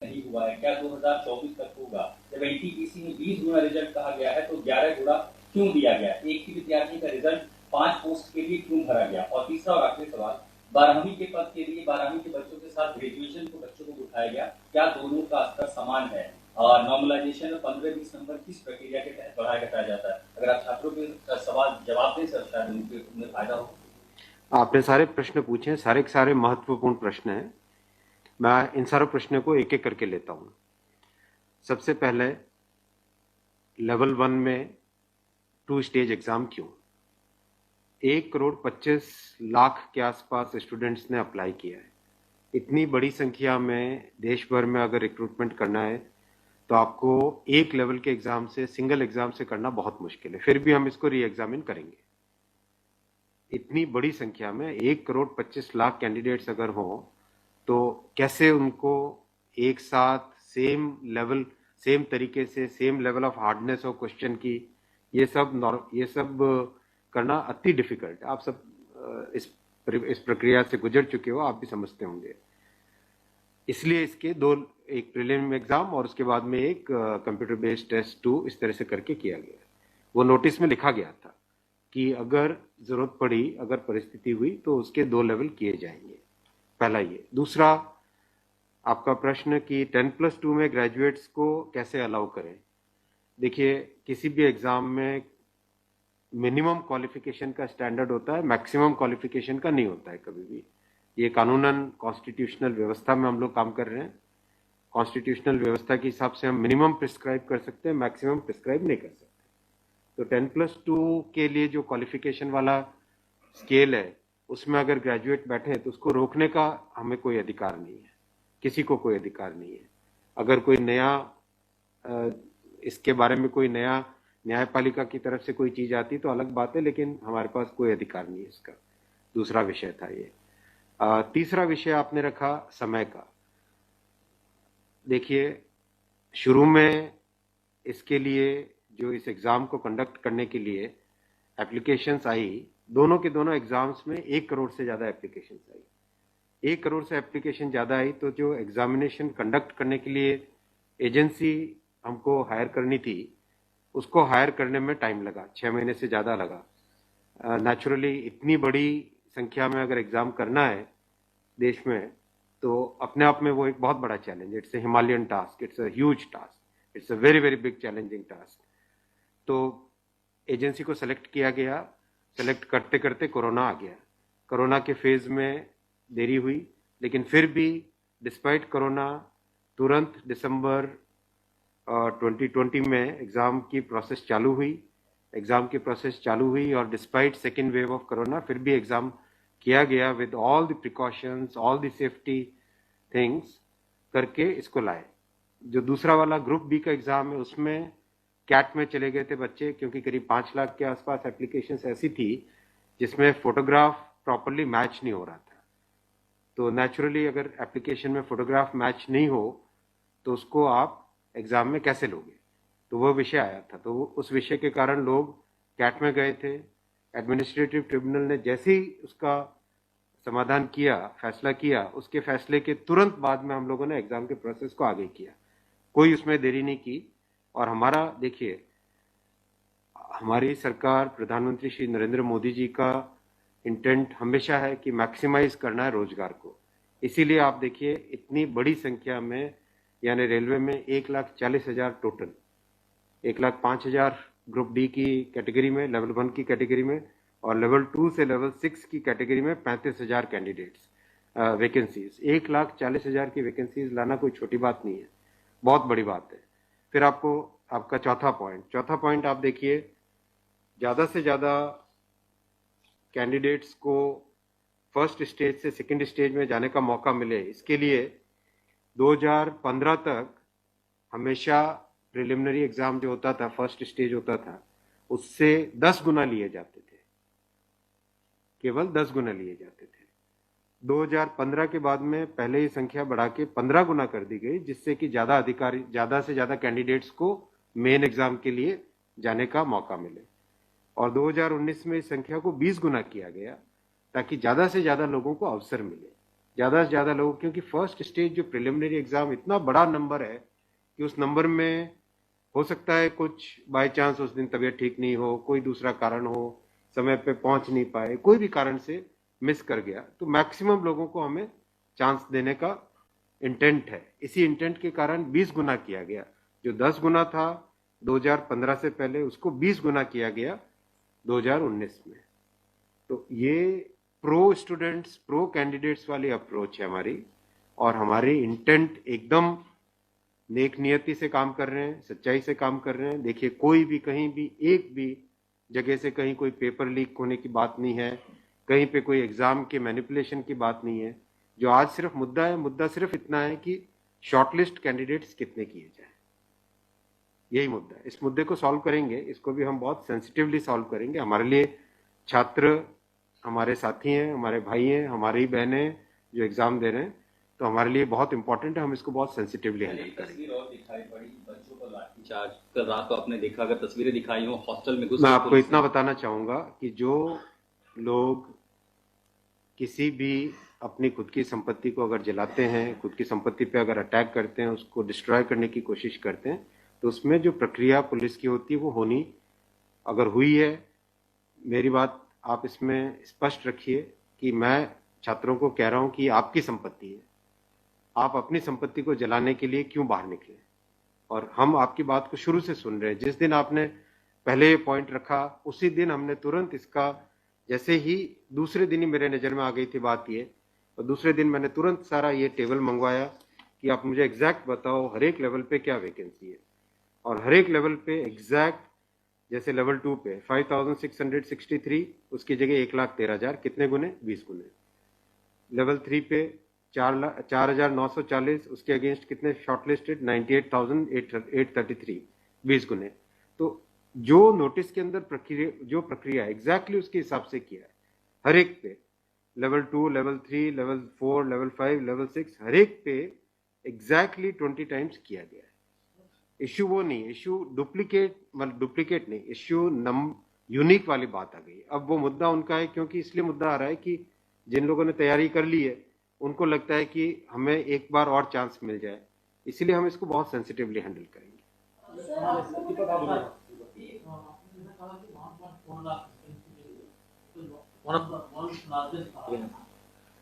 नहीं हुआ है, क्या 2024 तक होगा? जब एनटीपीसी में 20 गुना रिजल्ट कहा गया है तो 11 गुना क्यों दिया गया? एक ही विद्यार्थी का रिजल्ट 5 पोस्ट के लिए क्यों भरा गया? और तीसरा और आखिरी सवाल, 12वीं के पद के लिए 12वीं के बच्चों के साथ ग्रेजुएशन के बच्चों को उठाया गया, क्या दोनों का स्तर समान है? और नॉर्मलाइजेशन में 15-20 नंबर किस प्रक्रिया के तहत बढ़ाया घटाया जाता है? अगर आप छात्रों के सवाल जवाब दें सर, शायद उन्हें फायदा हो। आपने सारे प्रश्न पूछे हैं, सारे के सारे महत्वपूर्ण प्रश्न हैं। मैं इन सारे प्रश्नों को एक एक करके लेता हूं। सबसे पहले लेवल 1 में 2 स्टेज एग्जाम क्यों? 1,25,00,000 के आसपास स्टूडेंट्स ने अप्लाई किया है। इतनी बड़ी संख्या में देश भर में अगर रिक्रूटमेंट करना है तो आपको एक लेवल के एग्जाम से, सिंगल एग्जाम से करना बहुत मुश्किल है। फिर भी हम इसको री एग्जामिन करेंगे। इतनी बड़ी संख्या में 1,25,00,000 कैंडिडेट्स अगर हो तो कैसे उनको एक साथ सेम तरीके से same level of hardness of question की, ये सब करना अति डिफिकल्ट है। आप सब इस प्रक्रिया से गुजर चुके हो, आप भी समझते होंगे। इसलिए इसके दो, एक प्रीलिम एग्जाम और उसके बाद में एक कंप्यूटर बेस्ड टेस्ट 2 इस तरह से करके किया गया। वो नोटिस में लिखा गया था कि अगर जरूरत पड़ी, अगर परिस्थिति हुई तो उसके 2 लेवल किए जाएंगे। पहला ये। दूसरा आपका प्रश्न कि 10+2 में ग्रेजुएट्स को कैसे अलाउ करें। देखिए, किसी भी एग्जाम में मिनिमम क्वालिफिकेशन का स्टैंडर्ड होता है, मैक्सिमम क्वालिफिकेशन का नहीं होता है कभी भी। ये कानूनन कॉन्स्टिट्यूशनल व्यवस्था में हम लोग काम कर रहे हैं। कॉन्स्टिट्यूशनल व्यवस्था के हिसाब से हम मिनिमम प्रिस्क्राइब कर सकते हैं, मैक्सिमम प्रिस्क्राइब नहीं कर सकते। तो 10+2 के लिए जो क्वालिफिकेशन वाला स्केल है, उसमें अगर ग्रेजुएट बैठे तो उसको रोकने का हमें कोई अधिकार नहीं है, किसी को कोई अधिकार नहीं है। अगर कोई नया इसके बारे में कोई नया न्यायपालिका की तरफ से कोई चीज आती तो अलग बात है, लेकिन हमारे पास कोई अधिकार नहीं है इसका। दूसरा विषय था ये। तीसरा विषय आपने रखा समय का। देखिए, शुरू में इसके लिए जो इस एग्जाम को कंडक्ट करने के लिए एप्लीकेशंस आई, दोनों के दोनों एग्जाम्स में 1 करोड़ से ज्यादा एप्लीकेशंस आई। 1 करोड़ से एप्लीकेशन ज्यादा आई तो जो एग्जामिनेशन कंडक्ट करने के लिए एजेंसी हमको हायर करनी थी, उसको हायर करने में टाइम लगा, 6 महीने से ज्यादा लगा। नेचुरली इतनी बड़ी संख्या में अगर एग्जाम करना है देश में तो अपने आप में वो एक बहुत बड़ा challenge. It's a Himalayan task, it's a huge task, it's a very very big challenging task. तो एजेंसी को सेलेक्ट किया गया। सेलेक्ट करते करते कोरोना आ गया। कोरोना के फेज में देरी हुई, लेकिन फिर भी डिस्पाइट कोरोना तुरंत दिसंबर 2020 में एग्जाम की प्रोसेस चालू हुई। एग्जाम की प्रोसेस चालू हुई और despite second wave of corona फिर भी एग्जाम किया गया with all the precautions, all the safety things करके इसको लाए। जो दूसरा वाला ग्रुप बी का एग्जाम है उसमें कैट में चले गए थे बच्चे, क्योंकि करीब 5 लाख के आसपास एप्लीकेशंस ऐसी थी जिसमें फोटोग्राफ प्रॉपरली मैच नहीं हो रहा था। तो नेचुरली अगर एप्लीकेशन में फोटोग्राफ मैच नहीं हो तो उसको आप एग्जाम में कैसे लोगे, तो वो विषय आया था। तो उस विषय के कारण लोग कैट में गए थे। एडमिनिस्ट्रेटिव ट्रिब्यूनल ने जैसे ही उसका समाधान किया, फैसला किया, उसके फैसले के तुरंत बाद में हम लोगों ने एग्जाम के प्रोसेस को आगे किया। कोई उसमें देरी नहीं की। और हमारा, देखिए, हमारी सरकार, प्रधानमंत्री श्री नरेंद्र मोदी जी का इंटेंट हमेशा है कि मैक्सिमाइज करना है रोजगार को। इसीलिए आप देखिए, इतनी बड़ी संख्या में, यानी रेलवे में 1,40,000 टोटल, 1,05,000 ग्रुप डी की कैटेगरी में, लेवल 1 की कैटेगरी में, और लेवल 2 से लेवल 6 की कैटेगरी में 35,000 कैंडिडेट्स वैकेंसीज। 1,40,000 की वैकेंसीज लाना कोई छोटी बात नहीं है, बहुत बड़ी बात है। फिर आपका चौथा पॉइंट आप देखिए, ज्यादा से ज्यादा कैंडिडेट्स को फर्स्ट स्टेज से सेकंड स्टेज में जाने का मौका मिले, इसके लिए 2015 तक हमेशा प्रिलिमिनरी एग्जाम जो होता था, फर्स्ट स्टेज होता था, उससे 10 गुना लिए जाते थे, केवल 10 गुना लिए जाते थे। 2015 के बाद में पहले ही संख्या बढ़ा के 15 गुना कर दी गई, जिससे कि ज्यादा से ज्यादा कैंडिडेट्स को मेन एग्जाम के लिए जाने का मौका मिले। और 2019 में इस संख्या को 20 गुना किया गया ताकि ज्यादा से ज्यादा लोगों को अवसर मिले। ज़्यादा से ज़्यादा लोगों, क्योंकि फर्स्ट स्टेज जो प्रिलिमिनरी एग्ज़ाम इतना बड़ा नंबर है कि उस नंबर में हो सकता है कुछ बाय चांस उस दिन तबीयत ठीक नहीं हो, कोई दूसरा कारण हो, समय पे पहुंच नहीं पाए, कोई भी कारण से मिस कर गया, तो मैक्सिमम लोगों को हमें चांस देने का इंटेंट है। इसी इंटेंट के कारण 20 गुना किया गया। जो 10 गुना था 2015 से पहले, उसको 20 गुना किया गया 2019 में। तो ये प्रो स्टूडेंट्स, प्रो कैंडिडेट्स वाली अप्रोच है हमारी, और हमारी इंटेंट एकदम नेक नियति से काम कर रहे हैं, सच्चाई से काम कर रहे हैं। देखिए, कोई भी कहीं भी एक भी जगह से कहीं कोई पेपर लीक होने की बात नहीं है, कहीं पे कोई एग्जाम के मैनिपुलेशन की बात नहीं है। जो आज सिर्फ मुद्दा है, मुद्दा सिर्फ इतना है कि शॉर्टलिस्ट कैंडिडेट्स कितने किए जाए, यही मुद्दा है। इस मुद्दे को सॉल्व करेंगे, इसको भी हम बहुत सेंसिटिवली सॉल्व करेंगे। हमारे लिए छात्र हमारे साथी हैं, हमारे भाई हैं, हमारी बहनें जो एग्जाम दे रहे हैं, तो हमारे लिए बहुत इंपॉर्टेंट है, हम इसको बहुत सेंसिटिवली हैंडल करेंगे। तस्वीर और दिखाई पड़ी बच्चों को लाठीचार्ज, कल रात को आपने देखा, अगर तस्वीरें दिखाई हो हॉस्टल में घुस, मैं आपको इतना बताना चाहूंगा कि जो लोग किसी भी अपनी खुद की संपत्ति को अगर जलाते हैं, खुद की संपत्ति पे अगर अटैक करते हैं, उसको डिस्ट्रॉय करने की कोशिश करते हैं, तो उसमें जो प्रक्रिया पुलिस की होती है वो होनी, अगर हुई है, मेरी बात आप इसमें स्पष्ट रखिए कि मैं छात्रों को कह रहा हूं कि आपकी संपत्ति है, आप अपनी संपत्ति को जलाने के लिए क्यों बाहर निकले। और हम आपकी बात को शुरू से सुन रहे हैं। जिस दिन आपने पहले ये पॉइंट रखा, उसी दिन हमने तुरंत इसका, जैसे ही दूसरे दिन ही मेरे नज़र में आ गई थी बात ये, और दूसरे दिन मैंने तुरंत सारा ये टेबल मंगवाया कि आप मुझे एग्जैक्ट बताओ हर एक लेवल पे क्या वैकेंसी है, और हर एक लेवल पे एग्जैक्ट, जैसे लेवल 2 पे 5663, उसकी जगह 1,13,000, कितने गुने? 20 गुने। लेवल 3 पे 4,940, उसके अगेंस्ट कितने शॉर्टलिस्टेड? 98,833, 20 गुने। तो जो नोटिस के अंदर प्रक्रिया एग्जैक्टली उसके हिसाब से किया है, हर एक पे, level 2, level 3, level 4, level 5, level 6, हर एक पे एग्जैक्टली 20 टाइम्स किया गया है। इश्यू वो नहीं, इश्यू डुप्लीकेट नहीं, इश्यू यूनिक वाली बात आ गई। अब वो मुद्दा उनका है, क्योंकि इसलिए मुद्दा आ रहा है कि जिन लोगों ने तैयारी कर ली है उनको लगता है कि हमें एक बार और चांस मिल जाए, इसीलिए हम इसको बहुत सेंसिटिवली हैंडल करेंगे।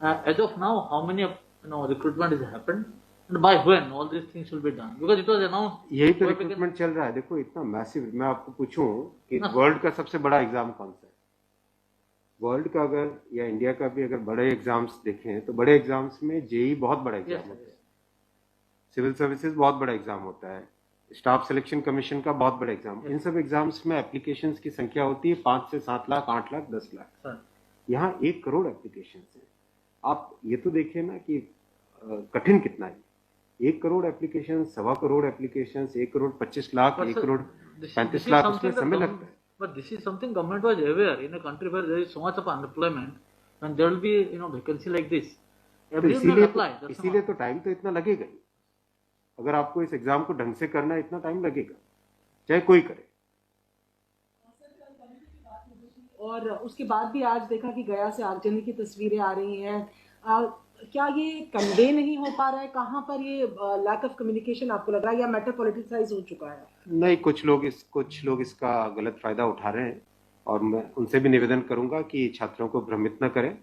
As of now, how many recruitment has happened, and by when all these things will be done? Because it was announced. यही तो रिक्रूटमेंट चल रहा है। देखो, इतना मैसिव, मैं आपको पूछूं कि वर्ल्ड का सबसे बड़ा एग्जाम कौन सा है? वर्ल्ड का अगर, या इंडिया का भी अगर बड़े एग्जाम्स देखें, तो बड़े एग्जाम्स में जेई बहुत बड़ा एग्जाम होता है, सिविल सर्विसेज बहुत बड़ा एग्जाम होता है, स्टाफ सिलेक्शन कमीशन का बहुत बड़ा एग्जाम। इन सब एग्जाम्स में एप्लीकेशंस की संख्या होती है 5 से 7 लाख, 8 लाख, 10 लाख। यहाँ 1 करोड़ एप्लीकेशन है। आप ये तो देखिए ना कि कठिन कितना है। 1 करोड़ एप्लीकेशन, 1.25 करोड़ एप्लीकेशन, 1 करोड़ 25 लाख, 1 करोड़ 35 लाख, उसमें समय लगता है। But this is something government was aware. In a country where there is so much of unemployment, and there will be vacancy like this, everyone will apply. इसीलिए तो टाइम तो इतना लगेगा ही। अगर आपको इस एग्जाम को ढंग से करना है, इतना टाइम लगेगा, चाहे कोई करे। और उसके बाद भी आज देखा कि गया से आगजनी की तस्वीरें आ रही हैं। क्या ये कन्वे नहीं हो पा रहा है? कहाँ पर ये लैक ऑफ कम्युनिकेशन आपको लग रहा है, या मैटर पॉलिटिसाइज हो चुका है? नहीं, कुछ लोग इसका गलत फायदा उठा रहे हैं, और मैं उनसे भी निवेदन करूंगा कि छात्रों को भ्रमित न करें,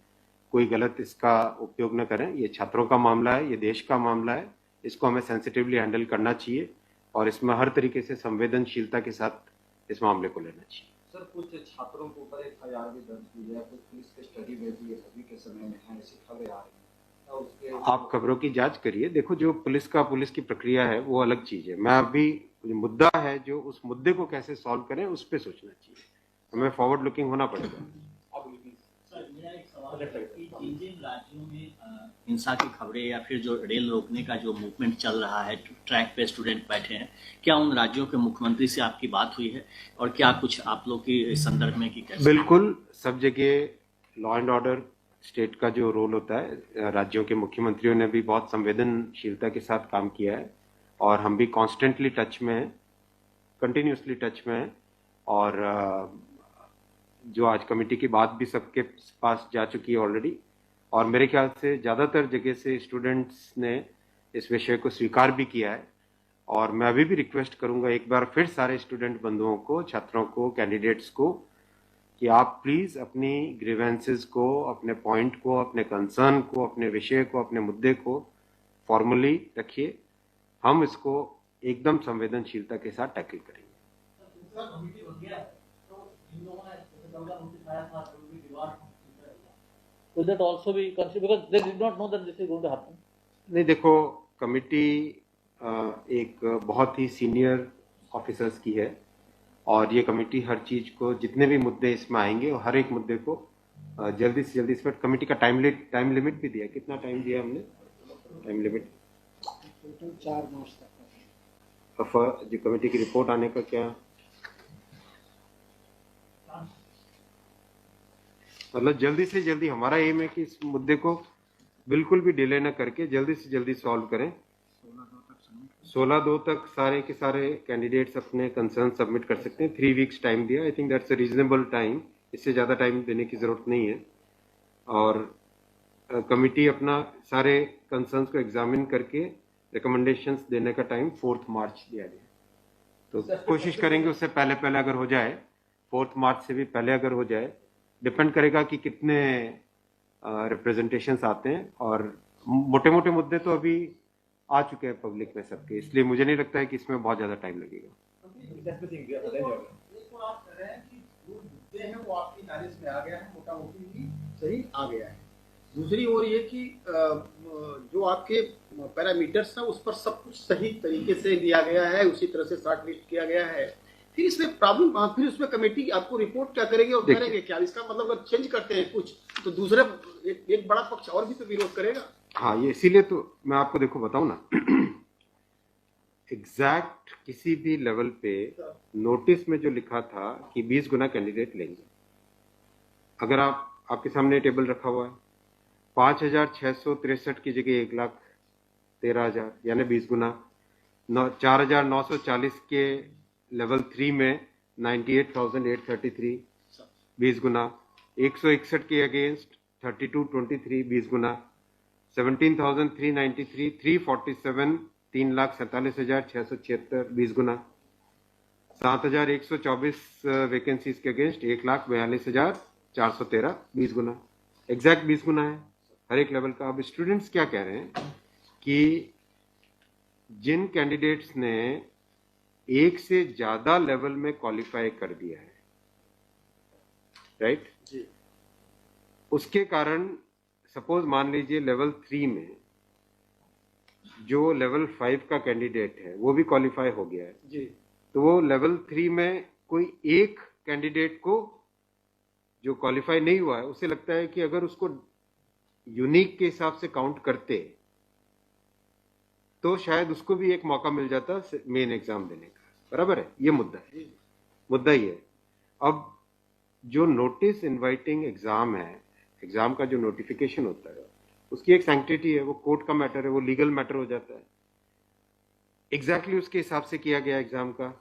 कोई गलत इसका उपयोग न करें। ये छात्रों का मामला है, ये देश का मामला है, इसको हमें सेंसिटिवली हैंडल करना चाहिए, और इसमें हर तरीके से संवेदनशीलता के साथ इस मामले को लेना चाहिए। सर, कुछ छात्रों के ऊपर FIR भी दर्ज हुई है, कुछ पुलिस के स्टडी में भी अभी के समय में है, ऐसी खबरें आ रही हैं। आप खबरों की जांच करिए। देखो, जो पुलिस की प्रक्रिया है वो अलग चीज है। मैं अभी मुद्दा है, जो उस मुद्दे को कैसे सॉल्व करें उस पे सोचना चाहिए, हमें फॉरवर्ड लुकिंग होना पड़ेगा। जिन राज्यों में हिंसा की खबरें या फिर जो रेल रोकने का जो मूवमेंट चल रहा है, ट्रैक पे स्टूडेंट बैठे हैं, क्या उन राज्यों के मुख्यमंत्री से आपकी बात हुई है, और क्या कुछ आप लोग की संदर्भ में की कैसे? बिल्कुल, सब जगह लॉ एंड ऑर्डर स्टेट का जो रोल होता है, राज्यों के मुख्यमंत्रियों ने भी बहुत संवेदनशीलता के साथ काम किया है, और हम भी कॉन्स्टेंटली टच में हैं, कंटिन्यूसली टच में हैं। और जो आज कमेटी की बात भी सबके पास जा चुकी है ऑलरेडी, और मेरे ख्याल से ज़्यादातर जगह से स्टूडेंट्स ने इस विषय को स्वीकार भी किया है। और मैं अभी भी रिक्वेस्ट करूंगा एक बार फिर सारे स्टूडेंट बंधुओं को, छात्रों को, कैंडिडेट्स को कि आप प्लीज अपनी ग्रीवेंसेस को, अपने पॉइंट को, अपने कंसर्न को, अपने विषय को, अपने मुद्दे को फॉर्मली रखिए। हम इसको एकदम संवेदनशीलता के साथ टैकल करेंगे। Will that also be considered because they did not know that this is going to happen? नहीं, देखो, कमिटी एक बहुत ही सीनियर ऑफिसर्स की है और ये कमेटी हर चीज को, जितने भी मुद्दे इसमें आएंगे और हर एक मुद्दे को जल्दी से जल्दी, इस पर कमेटी का टाइम लिमिट भी दिया। कितना टाइम दिया हमने? टाइम लिमिट 4 मार्च तक। जो कमेटी की रिपोर्ट आने का क्या मतलब, जल्दी से जल्दी हमारा एम है कि इस मुद्दे को बिल्कुल भी डिले न करके जल्दी से जल्दी सॉल्व करें। 16/2 तक सारे के सारे कैंडिडेट्स अपने कंसर्न सबमिट कर सकते हैं। 3 वीक्स टाइम दिया। I think that's a reasonable time. इससे ज़्यादा टाइम देने की ज़रूरत नहीं है। और कमिटी अपना सारे कंसर्न्स को एग्जामिन करके रिकमेंडेशंस देने का टाइम 4 मार्च दिया गया। तो कोशिश करेंगे उससे पहले पहले अगर हो जाए, 4 मार्च से भी पहले अगर हो जाए। डिपेंड करेगा कि कितने रिप्रेजेंटेशंस आते हैं। और मोटे मोटे मुद्दे तो अभी आ चुके हैं पब्लिक में सबके, इसलिए मुझे नहीं लगता है कि इसमें बहुत ज़्यादा टाइम लगेगा। वो आपकी नॉलेज में आ गया है, मोटा मोटी सही आ गया है। दूसरी ओर ये कि जो आपके पैरामीटर्स हैं उस पर सब कुछ सही तरीके से लिया गया है, उसी तरह से शॉर्ट लिस्ट किया गया है। फिर इसमें प्रॉब्लम, फिर उसमें कमेटी आपको रिपोर्ट क्या करेगी और करेंगे क्या? इसका मतलब अगर चेंज करते हैं कुछ तो दूसरे एक बड़ा पक्ष और भी तो विरोध करेगा। हाँ, ये इसीलिए तो मैं आपको देखो बताऊं ना, एग्जैक्ट किसी भी लेवल पे नोटिस में जो लिखा था कि 20 गुना कैंडिडेट लेंगे, अगर आपके सामने टेबल रखा हुआ है, 5,663 की जगह 1,13,000 यानी 20 गुना। 4,940 के लेवल 3 में 98,833 20 गुना। 161 के अगेंस्ट 3223 20 गुना। 17,393 347 3,47,676 20 गुना। 7,124 वैकेंसीज के अगेंस्ट 1,42,413 20 गुना। एग्जैक्ट 20 गुना है हर एक लेवल का। अब स्टूडेंट्स क्या कह रहे हैं कि जिन कैंडिडेट्स ने एक से ज्यादा लेवल में क्वालिफाई कर दिया है, राइट जी, उसके कारण सपोज मान लीजिए लेवल 3 में जो लेवल 5 का कैंडिडेट है वो भी क्वालिफाई हो गया है जी, तो वो लेवल 3 में कोई एक कैंडिडेट को जो क्वालिफाई नहीं हुआ है, उसे लगता है कि अगर उसको यूनिक के हिसाब से काउंट करते तो शायद उसको भी एक मौका मिल जाता मेन एग्जाम देने का। बराबर है, ये मुद्दा है, मुद्दा ही है। अब जो नोटिस इनवाइटिंग एग्जाम है, एग्जाम का जो नोटिफिकेशन होता है उसकी एक सैंक्टिटी है, वो कोर्ट का मैटर है, वो लीगल मैटर हो जाता है। एग्जैक्टली उसके हिसाब से किया गया एग्जाम का,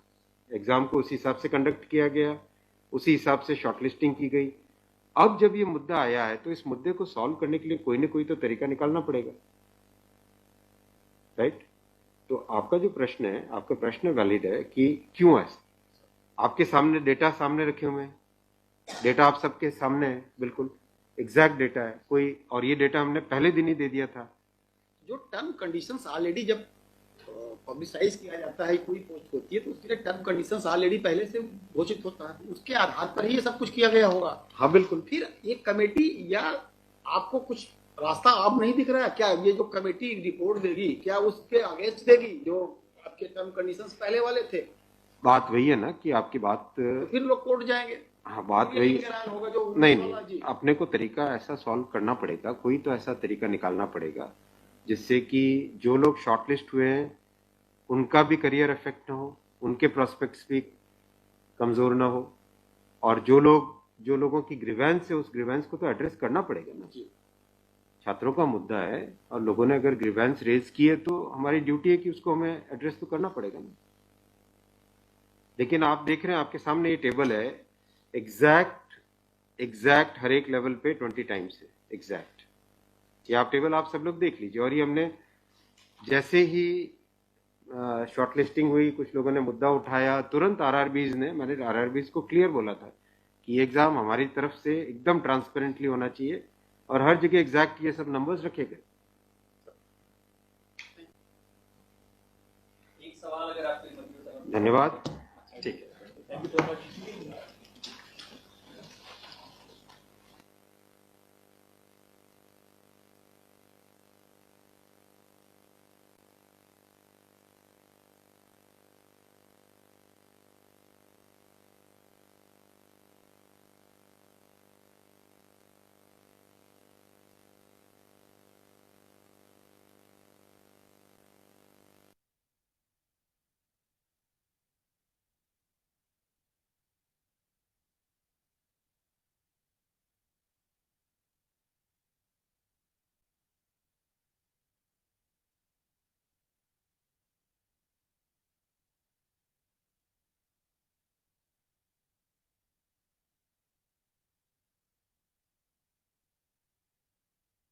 एग्जाम को उसी हिसाब से कंडक्ट किया गया, उसी हिसाब से शॉर्टलिस्टिंग की गई। अब जब ये मुद्दा आया है तो इस मुद्दे को सॉल्व करने के लिए कोई ना कोई तो तरीका निकालना पड़ेगा, राइट? तो आपका जो प्रश्न है, आपका प्रश्न वैलिड है कि क्यों है। आपके सामने डेटा सामने रखे हुए हैं, डेटा आप सबके सामने है, बिल्कुल एग्जैक्ट डेटा है कोई, और ये डेटा हमने पहले दिन ही दे दिया था। जो टर्म कंडीशंस ऑलरेडी जब पब्लिसाइज किया जाता है, कोई पोस्ट होती है तो उसके लिए टर्म कंडीशंस ऑलरेडी पहले से घोषित होता है, उसके आधार पर ही ये सब कुछ किया गया होगा। हाँ बिल्कुल। फिर एक कमेटी या आपको कुछ रास्ता आप नहीं दिख रहा है क्या? ये जो कमेटी रिपोर्ट देगी क्या उसके अगेंस्ट देगी जो आपके टर्म कंडीशंस पहले वाले थे? बात वही है ना कि आपकी बात, तो फिर लोग कोर्ट जाएंगे। हाँ, बात वही होगा जो नहीं, अपने को तरीका ऐसा सॉल्व करना पड़ेगा, कोई तो ऐसा तरीका निकालना पड़ेगा जिससे कि जो लोग शॉर्टलिस्ट हुए हैं उनका भी करियर इफेक्ट ना हो, उनके प्रोस्पेक्ट्स भी कमजोर ना हो, और जो लोगों की ग्रीवेंस है उस ग्रीवेंस को तो एड्रेस करना पड़ेगा ना। छात्रों का मुद्दा है और लोगों ने अगर ग्रीवेंस रेज की है तो हमारी ड्यूटी है कि उसको हमें एड्रेस तो करना पड़ेगा ना। लेकिन आप देख रहे हैं आपके सामने ये टेबल है, एग्जैक्ट हर एक लेवल पे 20 टाइम्स है एग्जैक्ट। ये आप टेबल आप सब लोग देख लीजिए। और ये हमने जैसे ही शॉर्ट लिस्टिंग हुई, कुछ लोगों ने मुद्दा उठाया, तुरंत मैंने आरआरबीज को क्लियर बोला था कि ये एग्जाम हमारी तरफ से एकदम ट्रांसपेरेंटली होना चाहिए और हर जगह एग्जैक्ट ये सब नंबर्स रखे गए। एक सवाल अगर आपके धन्यवाद। ठीक है, थैंक यू सो मच।